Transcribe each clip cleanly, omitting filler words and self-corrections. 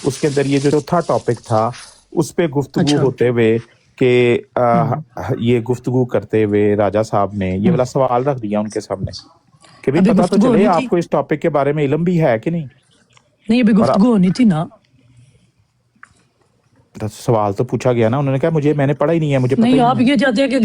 اس کے اندر یہ جو چوتھا ٹاپک تھا اس پہ گفتگو ہوتے ہوئے کہ یہ گفتگو کرتے ہوئے راجہ صاحب نے یہ والا سوال رکھ دیا ان کے سامنے کہ بھی پتا تو چلے آپ کو اس ٹاپک کے بارے میں علم بھی ہے کہ نہیں. نہیں ابھی گفتگو ہونی تھی نا. سوال تو پوچھا گیا نا, انہوں نے کہا مجھے میں نے پڑھا ہی نہیں ہے, مجھے پتہ نہیں. آپ یہ چاہتے ہیں کہ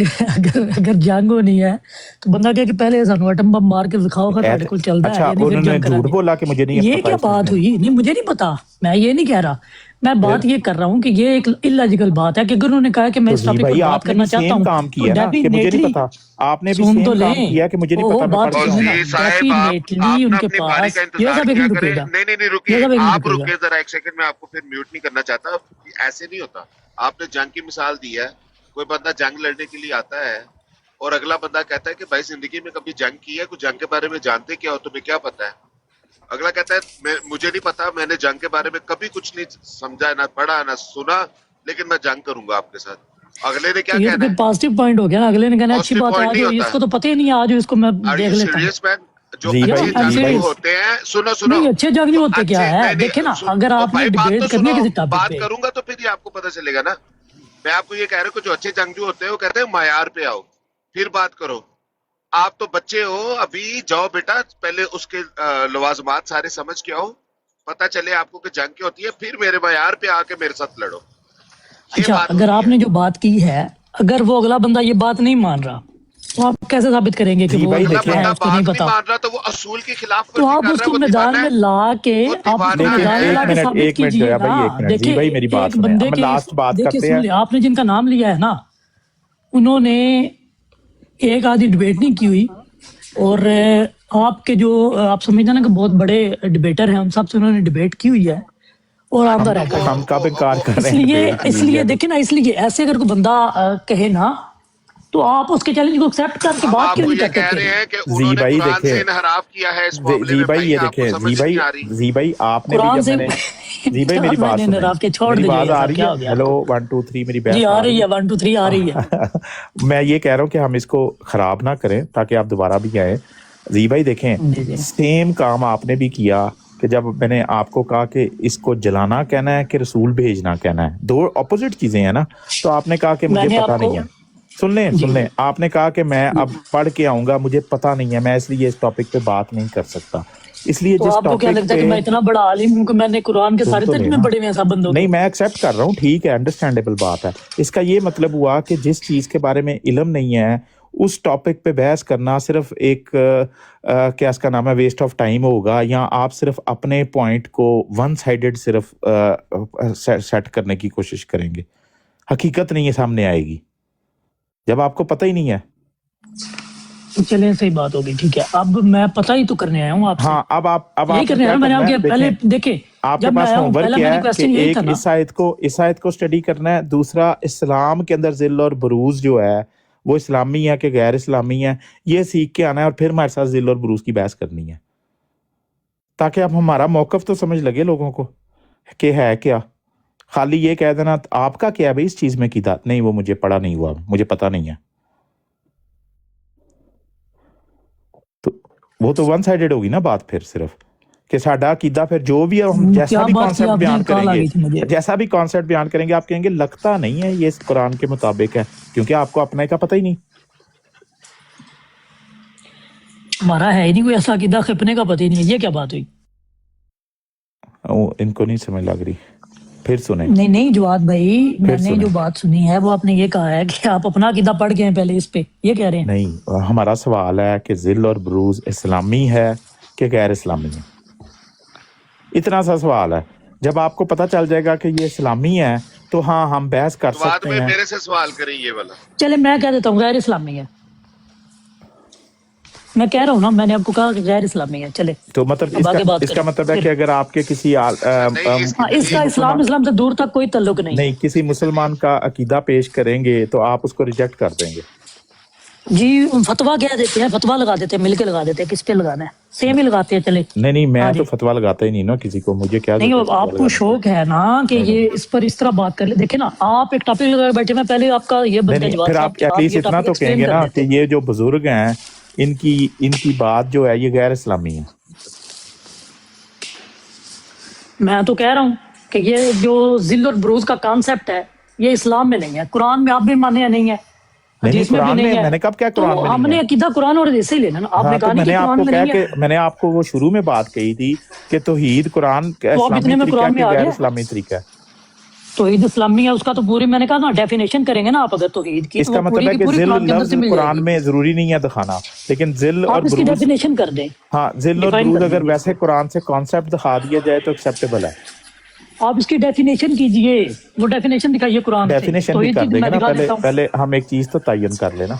اگر جنگ ہونی ہے تو بندہ کہے کہ پہلے سانو ایٹم بم مار کے دکھاؤ خاطر کل چلتا ہے. اچھا انہوں نے جھوٹ بولا کہ مجھے نہیں پتا. یہ کیا بات ہوئی؟ نہیں مجھے نہیں پتا, میں یہ نہیں کہہ رہا, میں بات یہ کر رہا ہوں کہ یہ ایک اللاجیکل بات ہے کہ اگر انہوں نے کہا کہ میں اس ٹاپک پر بات کرنا چاہتا ہوں کام کیا نا کہ مجھے نہیں پتا, آپ نے بھی سیم کام کیا کہ مجھے نہیں پتا. بات ڈیفینیٹلی ان کے پاس یہ سب ایک منٹ رکے گا. نہیں رکیے, آپ رکیے ذرا ایک سیکنڈ, میں آپ کو پھر میوٹ نہیں کرنا چاہتا. ایسے نہیں ہوتا. آپ نے جنگ کی مثال دی ہے, کوئی بندہ جنگ لڑنے کے لیے آتا ہے اور اگلا بندہ کہتا ہے کہ بھائی زندگی میں کبھی جنگ کی ہے, کچھ جنگ کے بارے میں جانتے کیا ہو, تمہیں کیا پتا ہے؟ اگلا کہتا ہے مجھے نہیں پتا, میں نے جنگ کے بارے میں کبھی کچھ نہیں سمجھا, نہ پڑھا نہ سنا, لیکن میں جنگ کروں گا آپ کے ساتھ. اگلے نے کیا کہنا ہے؟ پازیٹیو پوائنٹ ہو گیا نا. اگلے نے کہنا اچھی بات ہے, آج اس کو تو پتہ ہی نہیں, آج اس کو میں دیکھ لیتا ہوں. جو اچھے جنگجو ہوتے ہیں, سنو نہیں اچھے جنگجو ہوتے کیا ہے, دیکھیں نا, اگر آپ نے ڈیبیٹ کرنی ہے کسی ٹاپک بات پہ, کروں گا تو پھر آپ کو پتہ چلے گا نا. میں آپ کو یہ کہہ رہا ہوں کہ جو اچھے جنگجو ہوتے ہیں وہ کہتے ہیں معیار پہ آؤ پھر بات کرو. آپ تو بچے ہو ابھی, جاؤ بیٹا پہلے اس کے لوازمات سارے سمجھ کے آؤ, پتہ چلے آپ کو کہ جنگ کیا ہوتی ہے, پھر میرے معیار پہ آ کے میرے ساتھ لڑو. اچھا اگر آپ نے جو بات کی ہے, اگر وہ اگلا بندہ یہ بات نہیں مان رہا تو آپ کیسے ثابت کریں گے کہ وہ بندہ بات نہیں مان رہا تو وہ اصول کے خلاف تو آپ اس کو میدان میں لا کے آپ اس کو میدان میں لا کے ثابت کیجیے نا. دیکھیں ایک بندے کے, آپ نے جن کا نام لیا ہے نا, انہوں نے ایک آدھی ڈبیٹ نہیں کی ہوئی, اور آپ کے جو آپ سمجھتے ہیں نا کہ بہت بڑے ڈبیٹر ہیں, ان سب سے انہوں نے ڈبیٹ کی ہوئی ہے اور آپ کا ریکارڈ. ہم کب انکار کر رہے ہیں؟ اس لیے دیکھیں نا, اس لیے ایسے اگر کوئی بندہ کہے نا تو آپ اس کے چیلنج کو ایکسپٹ کر کے بات کیوں نہیں کرتے؟ کہہ رہے ہیں کہ انہوں نے قرآن سے انحراف کیا ہے اس معاملے میں. بھائی یہ دیکھیں, زی بھائی آپ نے بھی, جب میں نے, زی بھائی میری بات سنیں, میری بات آ رہی ہے؟ ہیلو 1 2 3 میری بات آ رہی ہے, 1 2 3 آ رہی ہے. میں یہ کہہ رہا ہوں کہ ہم اس کو خراب نہ کریں تاکہ آپ دوبارہ بھی آئیں. زی بھائی دیکھیں, سیم کام آپ نے بھی کیا کہ جب میں نے آپ کو کہا کہ اس کو جلانا کہنا ہے کہ رسول بھیجنا کہنا ہے, دو اپوزٹ چیزیں ہیں نا, تو آپ نے کہا کہ مجھے پتا نہیں ہے. سن لیں, آپ نے کہا کہ میں اب پڑھ کے آؤں گا, مجھے پتا نہیں ہے, میں اس لیے اس ٹاپک پہ بات نہیں کر سکتا. اس لیے جس آپ کو کیا لگتا ہے کہ میں اتنا بڑا عالم ہوں کہ میں نے قرآن کے سارے ترجمے پڑھے ہوئے ہیں سب بندوں. نہیں, میں ایکسیپٹ کر رہا ہوں, ٹھیک ہے, انڈرسٹینڈیبل بات ہے. اس کا یہ مطلب ہوا کہ جس چیز کے بارے میں علم نہیں ہے اس ٹاپک پہ بحث کرنا صرف ایک کیا اس کا نام ہے, ویسٹ آف ٹائم ہوگا, یا آپ صرف اپنے پوائنٹ کو ون سائیڈڈ صرف سیٹ کرنے کی کوشش کریں گے. حقیقت نہیں ہے سامنے آئے گی جب آپ کو پتہ ہی نہیں ہے. چلیں صحیح بات ہوگی, ٹھیک ہے. اب میں پتہ ہی تو کرنے آیا ہوں آپ سے. ہاں, اب آپ یہی کرنے آیا ہوں. میں نے آپ کے پہلے دیکھیں, آپ کے پاس ہوم ورک کیا ہے کہ ایک اس آیت کو اسٹڈی کرنا ہے, دوسرا اسلام کے اندر ذل اور بروز جو ہے وہ اسلامی ہے کہ غیر اسلامی ہے, یہ سیکھ کے آنا ہے, اور پھر ہمارے ساتھ ذل اور بروز کی بحث کرنی ہے, تاکہ اب ہمارا موقف تو سمجھ لگے لوگوں کو کہ ہے کیا. خالی یہ کہہ دینا آپ کا کیا ہے بھائی اس چیز میں کی نہیں, وہ مجھے پڑھا نہیں ہوا, مجھے پتا نہیں ہے, تو وہ تو ون سائیڈڈ ہوگی نا بات پھر, صرف کہ ساڈا عقیدہ پھر جو بھی ہم جیسا بھی کانسیپٹ بیان کریں گے, جیسا بھی کانسیپٹ بیان کریں گے, آپ کہیں گے لگتا نہیں ہے یہ اس قرآن کے مطابق ہے, کیونکہ آپ کو اپنے کا پتہ ہی نہیں. ہمارا ہے ہی نہیں کوئی ایسا عقیدہ, خپنے کا پتہ ہی نہیں ہے. یہ کیا بات ہوئی؟ ان کو نہیں سمجھ لگ رہی, پھر سنیں. نہیں جواد بھائی, میں نے جو بات سنی ہے وہ آپ نے یہ کہا ہے کہ آپ اپنا عقیدہ پڑھ گئے ہیں پہلے, اس پہ یہ کہہ رہے ہیں. نہیں, ہمارا سوال ہے کہ ذل اور بروز اسلامی ہے کہ غیر اسلامی ہے, اتنا سا سوال ہے. جب آپ کو پتہ چل جائے گا کہ یہ اسلامی ہے تو ہاں ہم بحث کر سکتے ہیں. میرے سے سوال کریں یہ والا. چلے میں کہہ دیتا ہوں غیر اسلامی ہے, میں کہہ رہا ہوں نا, میں نے آپ کو کہا کہ غیر اسلامی ہے. چلے تو مطلب اس کا مطلب ہے کہ اگر آپ کے کسی اس کا اسلام سے دور تک کوئی تعلق نہیں, کسی مسلمان کا عقیدہ پیش کریں گے تو آپ اس کو ریجیکٹ کر دیں گے. جی فتوا کہہ دیتے ہیں, فتوا لگا دیتے ہیں, مل کے لگا دیتے ہیں. کس پہ لگانا ہے, سیم ہی لگاتے ہیں. چلے نہیں, میں تو فتوا لگاتا ہی نہیں نا کسی کو, مجھے کیا نہیں. آپ کو شوق ہے نا کہ یہ اس پر اس طرح بات کر لیں. دیکھیں نا, آپ ایک ٹاپک لگا بیٹھے, میں پہلے آپ کا یہ بن کے جواب, پھر آپ ایٹ لیسٹ اتنا تو کہیں گے نا کہ یہ جو بزرگ ہیں ان کی بات جو ہے یہ غیر اسلامی ہے. میں تو کہہ رہا ہوں کہ یہ جو ذل اور بروز کا کانسیپٹ ہے یہ اسلام میں نہیں ہے، قرآن میں آپ بھی مانے یا نہیں ہے، حدیث میں بھی قرآن نہیں میں ہے. میں نے کب کیا قرآن میں تو ہم نے عقیدہ قرآن اور حدیث سے ہی لینا نا. آپ نے کہا نہیں کہ قرآن میں نہیں ہے. میں نے آپ کو وہ شروع میں بات کہی تھی کہ توحید قرآن کا اسلامی طریقہ ہے کہ غیر اسلامی طریقہ ہے. توحید اسلامی ہے اس کا تو پوری میں نے کہا نا ڈیفینیشن کریں گے نا آپ اگر توحید کی. اس کا مطلب ہے کہ ذل لفظ قرآن میں ضروری نہیں ہے دکھانا، لیکن ذل اور آپ اس کی ڈیفینیشن کر دیں. ہاں ذل اور بروز اگر ویسے قرآن سے کانسیپٹ دکھا دیا جائے تو ایکسیپٹیبل ہے. آپ اس کی ڈیفینیشن کیجئے، وہ ڈیفینیشن دکھائیے قرآن سے. ڈیفینیشن بھی کر دیں گے نا، پہلے ہم ایک چیز تو تعین کر لینا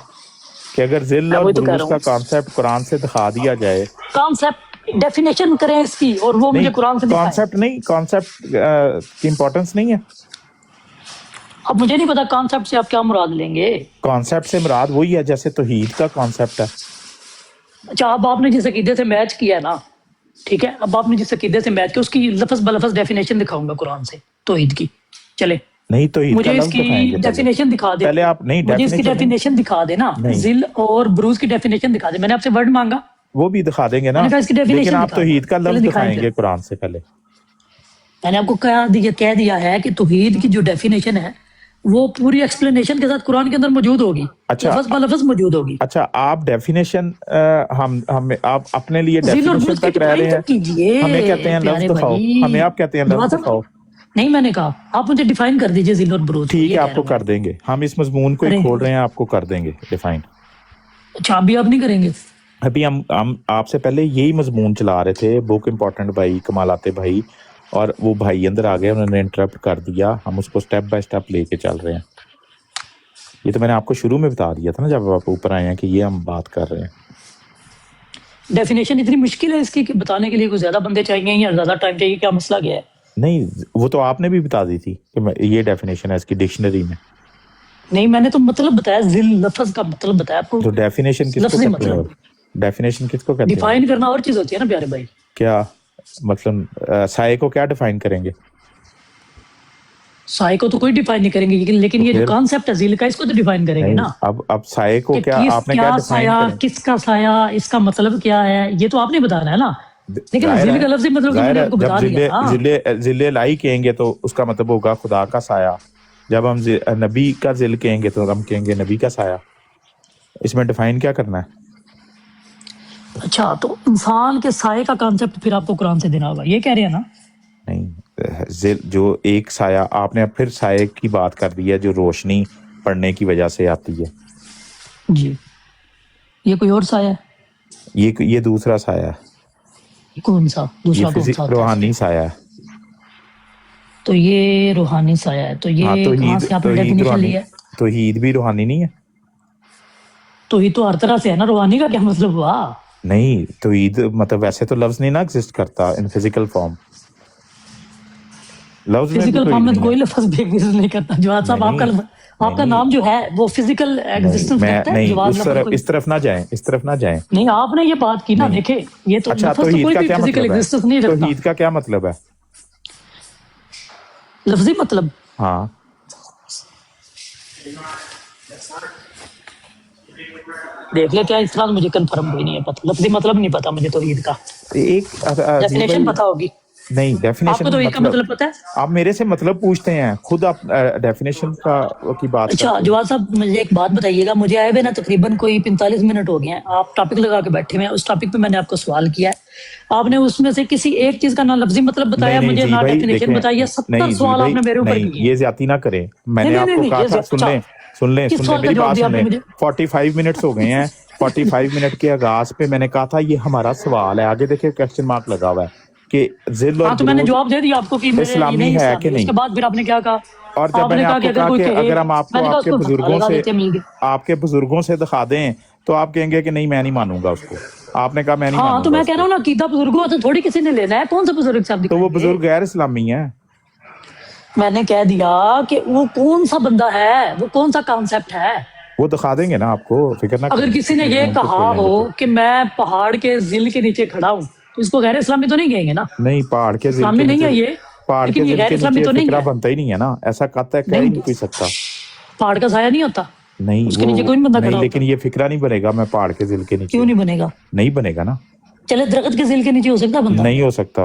کہ اگر ذل اور بروز کا کانسیپٹ قرآن سے دکھا دیا جائے. کانسیپٹ ڈیفینیشن کریں اس کی اور وہ مجھے قرآن سے دکھائیں. کانسیپٹ نہیں، کانسیپٹ کی امپورٹنس نہیں ہے. اب مجھے نہیں پتا کانسیپٹ سے آپ کیا مراد لیں گے. کانسیپٹ سے مراد وہی ہے جیسے توحید کا کانسیپٹ ہے. اچھا اب آپ نے جس عقیدے سے میچ کیا ہے نا، ٹھیک ہے، اب آپ نے جس عقیدے سے میچ کیا اس کی لفظ بلفظ ڈیفینیشن دکھاؤں گا قرآن سے توحید کی. چلے نہیں توحید مجھے اس کی ڈیفینیشن دکھا دیں. پہلے آپ نہیں مجھے اس کی ڈیفینیشن دکھا دیں نا، ذل اور بروز کی ڈیفینیشن دکھا دیں. میں نے آپ سے ورڈ مانگا، وہ بھی دکھا دیں گے نا، لیکن آپ توحید کا لفظ دکھائیں گے قرآن سے پہلے. میں نے آپ کو کہہ دیا ہے کہ توحید کی جو ڈیفینیشن ہے وہ پوری ایکسپلینیشن کے ساتھ قرآن کے اندر موجود ہوگی، لفظ بلفظ موجود ہوگی. اچھا آپ ڈیفینیشن آپ اپنے لیے ڈیفینیشن تک رہ رہے ہیں، ہمیں کہتے ہیں لفظ دکھاؤ، ہمیں آپ کہتے ہیں لفظ دکھاؤ. نہیں میں نے کہا آپ مجھے ڈیفائن کر دیجئے ذل اور بروز. ٹھیک ہے آپ کو کر دیں گے، ہم اس مضمون کو ہی کھول رہے ہیں، آپ کو کر دیں گے ڈیفائن. اچھا ابھی آپ نہیں کریں گے؟ ابھی ہم آپ سے پہلے یہی مضمون چلا رہے تھے، بک امپورٹنٹ بھائی کمالاتے بھائی، اور وہ بھائی اندر آ گئے، انہوں نے انٹرپٹ کر دیا. ہم اس کو سٹیپ بائی سٹیپ لے کے چل رہے ہیں. یہ تو میں نے آپ کو شروع میں بتا دیا تھا نا جب آپ اوپر آئے ہیں کہ یہ ہم بات کر رہے ہیں. ڈیفینیشن اتنی مشکل ہے اس کی کہ بتانے کے لیے کوئی زیادہ بندے چاہیے یا زیادہ ٹائم چاہیے، کیا مسئلہ کیا ہے؟ نہیں وہ تو آپ نے بھی بتا دی تھی کہ یہ ڈیفینیشن ہے اس کی ڈکشنری میں. نہیں میں نے تو مطلب بتایا، ذل لفظ کا مطلب بتایا آپ کو. تو ڈیفینیشن کس کو کہتے ہیں؟ ڈیفینیشن کس کو کہتے ہیں؟ ڈیفائن کرنا اور چیز ہوتی ہے نا پیارے بھائی. کیا مطلب سائے کو کیا ڈیفائن کریں گے؟ سائے کو تو کوئی ڈیفائن نہیں کریں گے، لیکن یہ جو کانسیپٹ ہے ذل کا اس کو تو ڈیفائن کریں گے نا. اب سائے کو کیا آپ نے کیا ڈیفائن کریں؟ کس کا سایہ، اس کا مطلب کیا ہے، یہ تو آپ نے بتانا ہے نا. لیکن ذل کا لفظ مطلب میں نے آپ کو بتا دیا. ذل الہی کہیں گے تو اس کا مطلب ہوگا خدا کا سایہ. جب ہم نبی کا ذل کہیں گے تو ہم کہیں گے نبی کا سایہ. اس میں ڈیفائن کیا کرنا ہے؟ اچھا تو انسان کے سائے کا کانسیپٹ پھر آپ کو قرآن سے دینا ہوگا، یہ کہہ رہے ہیں نا؟ نہیں جو ایک سایہ آپ نے پھر سائے کی بات کر دی ہے جو روشنی پڑنے کی وجہ سے آتی ہے. جی یہ کوئی اور سایہ ہے؟ یہ دوسرا سایہ ہے. کون سا دوسرا؟ کون سا؟ روحانی سایہ ہے. تو یہ روحانی سایہ ہے، تو یہ کہاں سے آپ نے ڈیفینیشن لی ہے؟ توحید بھی روحانی نہیں ہے. توحید تو ہر طرح سے ہے نا، روحانی کا کیا مطلب ہوا؟ نہیں توحید مطلب ویسے تو لفظ نہیں نا ایگزسٹ کرتا ان فزیکل فارم. فزیکل فارم میں کوئی لفظ بھی ایگزسٹ نہیں کرتا. جواد صاحب آپ کا نام جو ہے وہ فزیکل ایگزسٹنس کرتا ہے. نہیں اس طرف نہ جائیں، اس طرف نہ جائیں. نہیں آپ نے یہ بات کی نا، دیکھیں یہ تو لفظ تو کوئی بھی فزیکل ایگزسٹنس نہیں رکھتا. توحید کا کیا مطلب ہے؟ لفظی مطلب؟ ہاں دیکھ لیتے ہیں، اس طرح مجھے کنفرم کوئی نہیں ہے پتہ، لفظی مطلب نہیں پتا مجھے توحید کا. ایک ڈیفینیشن پتا ہوگی؟ نہیں ڈیفینیشن کا مطلب پتا ہے؟ آپ میرے سے مطلب پوچھتے ہیں، خود آپ ڈیفینیشن کی بات. اچھا جواد صاحب مجھے ایک بات بتائیے گا، مجھے آئے ہوئے نا تقریباً کوئی 45 منٹ ہو گئے ہیں، آپ ٹاپک لگا کے بیٹھے ہوئے ہیں. اس ٹاپک پہ میں نے آپ کو سوال کیا ہے، آپ نے اس میں سے کسی ایک چیز کا نہ لفظی مطلب بتایا مجھے، نہ ڈیفینیشن بتایا. 70 سوال آپ نے میرے اوپر کیے. یہ زیادتی نہ کریں، میں نے آپ کو کہا تھا سن لیں میری بات سن لیں. 45 منٹس ہو گئے ہیں. 45 منٹ کے آغاز پہ میں نے کہا تھا یہ ہمارا سوال ہے، آگے دیکھیں کوسچن مارک لگا ہوا ہے کہ ذل اور تو میں نے جواب دے دیا آپ کو کہ اسلامی ہے کہ نہیں. اس کے بعد پھر آپ نے کیا کہا؟ اور جب میں نے آپ کو کہا کہ اگر ہم آپ کو آپ کے بزرگوں سے دکھا دیں تو آپ کہیں گے کہ نہیں میں نہیں مانوں گا اس کو. آپ نے کہا میں نہیں مانوں گا. ہاں تو میں کہہ رہا ہوں نا، عقیدہ بزرگوں سے تھوڑی کسی نے لینا ہے. کون سا بزرگ صاحب؟ تو وہ بزرگ غیر اسلامی ہے. میں نے کہہ دیا کہ وہ کون سا بندہ ہے، وہ کون سا کانسیپٹ ہے، وہ دکھا دیں گے نا آپ کو، فکر نہ. اگر کسی نے یہ کہا ہو کہ میں پہاڑ کے ذل کے نیچے کھڑا ہوں تو اس کو غیر اسلامی تو نہیں کہیں گے نا؟ نہیں پہاڑ کے ذل نہیں ہے یہ، پہاڑ کے ذل کے نیچے فکرہ بنتا ہی نہیں ہے نا. ایسا کہتا ہے کہہ ہی نہیں کوئی سکتا. پہاڑ کا سایہ نہیں ہوتا نہیں اس کے نیچے کوئی بندہ کھڑا. لیکن یہ فکرہ نہیں بنے گا میں پہاڑ کے ذل کے نیچے. کیوں نہیں بنے گا؟ نہیں بنے گا نا. چلے درخت کے ذل کے نیچے ہو سکتا بندہ؟ نہیں ہو سکتا.